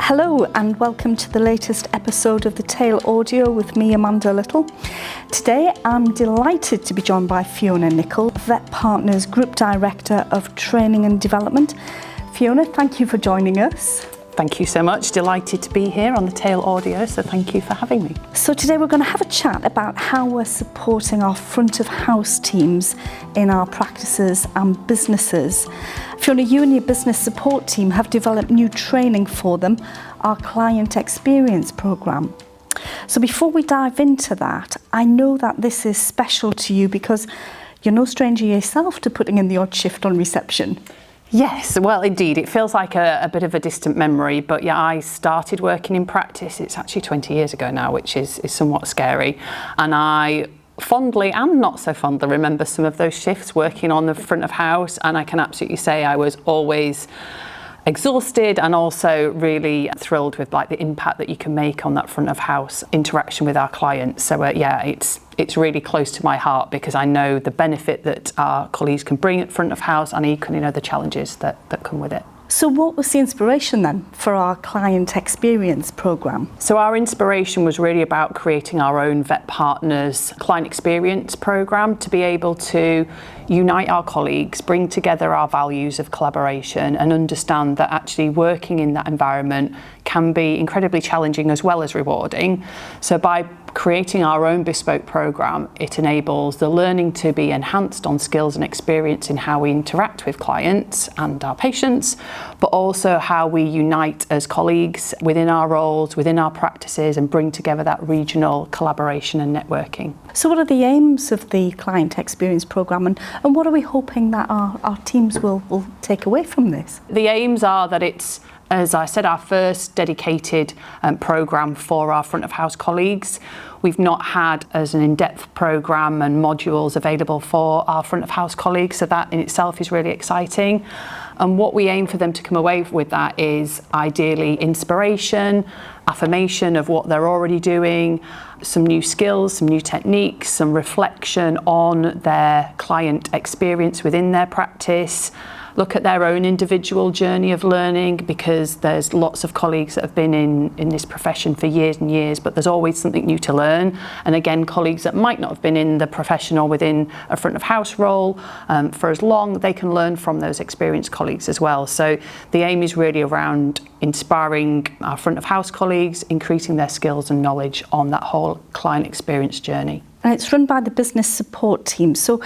Hello and welcome to the latest episode of The Tail Audio with me, Amanda Little. Today I'm delighted to be joined by Fiona Nichol, VetPartners Group Director of Training and Development. Fiona, thank you for joining us. Thank you so much. Delighted to be here on The Tail Audio, so thank you for having me. So today we're going to have a chat about how we're supporting our front of house teams in our practices and businesses. Fiona, you and your business support team have developed new training for them, our client experience programme. So before we dive into that, I know that this is special to you because you're no stranger yourself to putting in the odd shift on reception. Yes, well, indeed, it feels like a bit of a distant memory, but yeah, I started working in practice, it's actually 20 years ago now, which is somewhat scary, and I fondly and not so fondly remember some of those shifts working on the front of house, and I can absolutely say I was always exhausted and also really thrilled with like the impact that you can make on that front of house interaction with our clients. So yeah, it's really close to my heart because I know the benefit that our colleagues can bring at front of house and equally know the challenges that come with it. So what was the inspiration then for our client experience programme? So our inspiration was really about creating our own VetPartners client experience programme to be able to unite our colleagues, bring together our values of collaboration and understand that actually working in that environment can be incredibly challenging as well as rewarding. So by creating our own bespoke programme, it enables the learning to be enhanced on skills and experience in how we interact with clients and our patients, but also how we unite as colleagues within our roles, within our practices, and bring together that regional collaboration and networking. So what are the aims of the client experience programme and what are we hoping that our teams will take away from this? The aims are that it's, as I said, our first dedicated programme for our front of house colleagues. We've not had as an in-depth programme and modules available for our front of house colleagues, so that in itself is really exciting. And what we aim for them to come away with that is ideally inspiration, affirmation of what they're already doing, some new skills, some new techniques, some reflection on their client experience within their practice, look at their own individual journey of learning because there's lots of colleagues that have been in this profession for years and years, but there's always something new to learn. And again, colleagues that might not have been in the profession or within a front of house role for as long, they can learn from those experienced colleagues as well. So the aim is really around inspiring our front of house colleagues, increasing their skills and knowledge on that whole client experience journey. And it's run by the business support team. So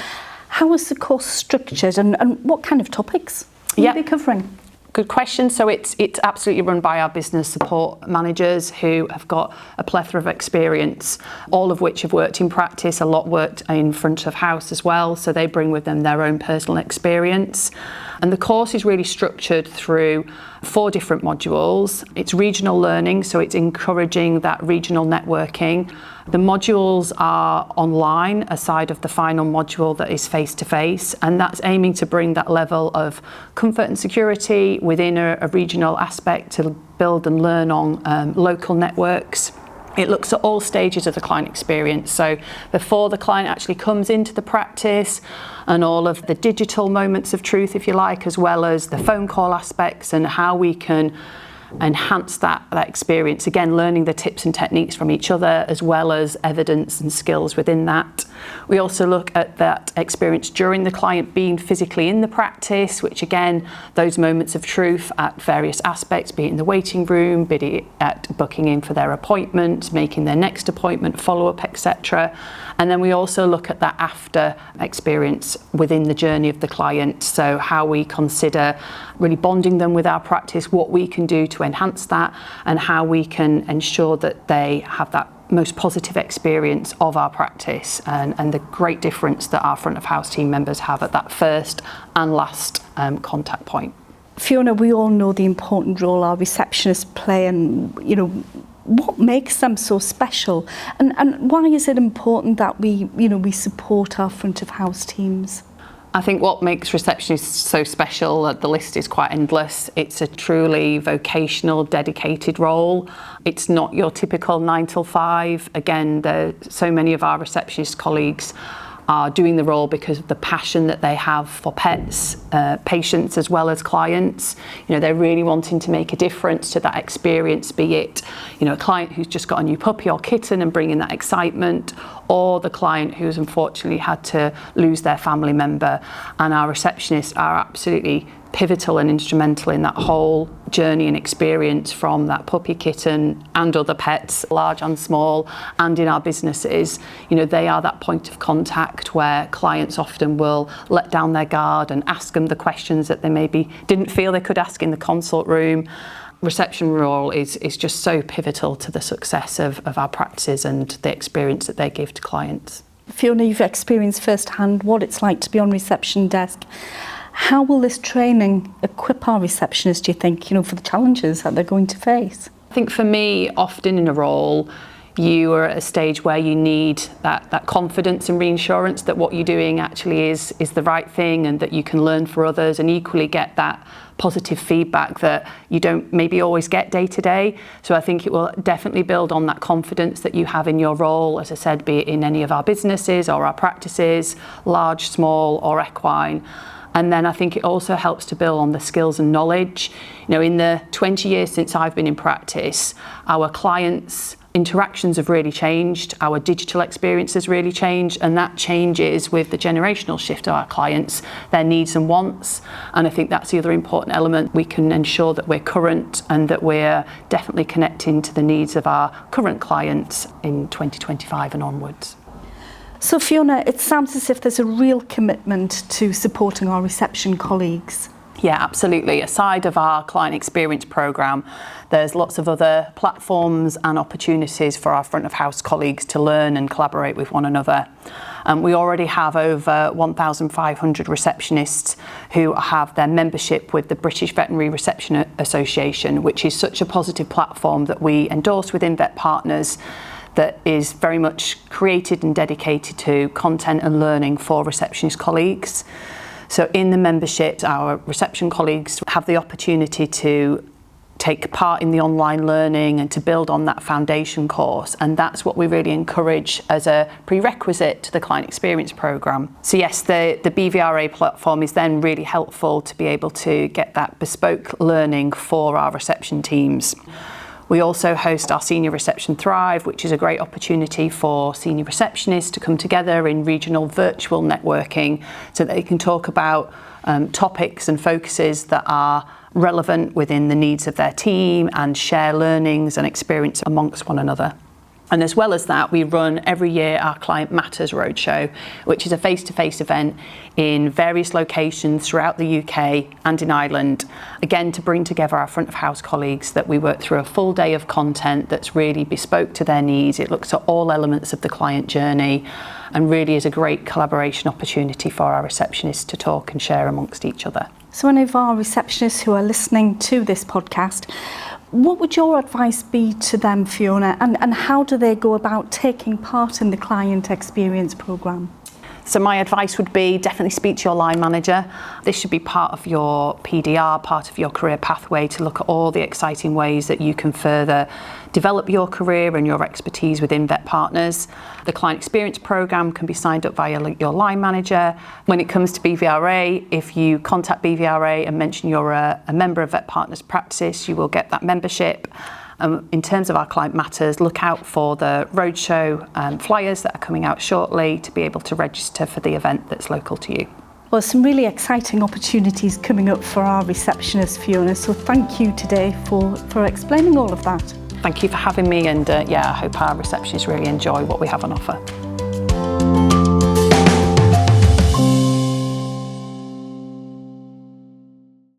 how is the course structured and what kind of topics will you be covering? Good question. So it's absolutely run by our business support managers who have got a plethora of experience, all of which have worked in practice, a lot worked in front of house as well. So they bring with them their own personal experience. And the course is really structured through 4 different modules. It's regional learning, so it's encouraging that regional networking. The modules are online aside of the final module that is face-to-face, and that's aiming to bring that level of comfort and security within a regional aspect to build and learn on local networks. It looks at all stages of the client experience, so before the client actually comes into the practice and all of the digital moments of truth, if you like, as well as the phone call aspects and how we can enhance that experience, again learning the tips and techniques from each other as well as evidence and skills within that. We also look at that experience during the client being physically in the practice, which again those moments of truth at various aspects, be it in the waiting room, be it at booking in for their appointment, making their next appointment, follow-up, etc. And then we also look at that after experience within the journey of the client, so how we consider really bonding them with our practice, what we can do to enhance that and how we can ensure that they have that most positive experience of our practice and the great difference that our front of house team members have at that first and last contact point. Fiona, we all know the important role our receptionists play and, you know, what makes them so special and why is it important that we support our front of house teams? I think what makes receptionists so special, the list is quite endless. It's a truly vocational, dedicated role. It's not your typical 9 till 5. Again, so many of our receptionist colleagues are doing the role because of the passion that they have for pets, patients as well as clients. You know, they're really wanting to make a difference to that experience, be it, you know, a client who's just got a new puppy or kitten and bringing that excitement, or the client who's unfortunately had to lose their family member. And our receptionists are absolutely pivotal and instrumental in that whole journey and experience, from that puppy, kitten and other pets, large and small, and in our businesses. You know, they are that point of contact where clients often will let down their guard and ask them the questions that they maybe didn't feel they could ask in the consult room. Reception role is just so pivotal to the success of our practices and the experience that they give to clients. Fiona, you've experienced firsthand what it's like to be on reception desk. How will this training equip our receptionists, do you think, you know, for the challenges that they're going to face? I think for me, often in a role, you are at a stage where you need that confidence and reassurance that what you're doing actually is the right thing, and that you can learn for others, and equally get that positive feedback that you don't maybe always get day to day. So I think it will definitely build on that confidence that you have in your role, as I said, be it in any of our businesses or our practices, large, small or equine. And then I think it also helps to build on the skills and knowledge. You know, in the 20 years since I've been in practice, our clients' interactions have really changed, our digital experience has really changed, and that changes with the generational shift of our clients, their needs and wants. And I think that's the other important element. We can ensure that we're current and that we're definitely connecting to the needs of our current clients in 2025 and onwards. So Fiona, it sounds as if there's a real commitment to supporting our reception colleagues. Yeah, absolutely. Aside of our client experience programme, there's lots of other platforms and opportunities for our front of house colleagues to learn and collaborate with one another. We already have over 1,500 receptionists who have their membership with the British Veterinary Reception Association, which is such a positive platform that we endorse within VetPartners, that is very much created and dedicated to content and learning for receptionist colleagues. So in the membership, our reception colleagues have the opportunity to take part in the online learning and to build on that foundation course, and that's what we really encourage as a prerequisite to the client experience programme. So yes, the BVRA platform is then really helpful to be able to get that bespoke learning for our reception teams. We also host our Senior Reception Thrive, which is a great opportunity for senior receptionists to come together in regional virtual networking so that they can talk about topics and focuses that are relevant within the needs of their team and share learnings and experience amongst one another. And as well as that, we run every year our Client Matters Roadshow, which is a face-to-face event in various locations throughout the UK and in Ireland, again to bring together our front of house colleagues, that we work through a full day of content that's really bespoke to their needs. It looks at all elements of the client journey and really is a great collaboration opportunity for our receptionists to talk and share amongst each other. So any of our receptionists who are listening to this podcast, what would your advice be to them, Fiona, and how do they go about taking part in the client experience programme? So my advice would be definitely speak to your line manager. This should be part of your PDR, part of your career pathway, to look at all the exciting ways that you can further develop your career and your expertise within VetPartners. The client experience programme can be signed up via your line manager. When it comes to BVRA, if you contact BVRA and mention you're a member of VetPartners practice, you will get that membership. In terms of our Client Matters, look out for the roadshow flyers that are coming out shortly to be able to register for the event that's local to you. Well, some really exciting opportunities coming up for our receptionists, Fiona, so thank you today for explaining all of that. Thank you for having me, and I hope our receptionists really enjoy what we have on offer.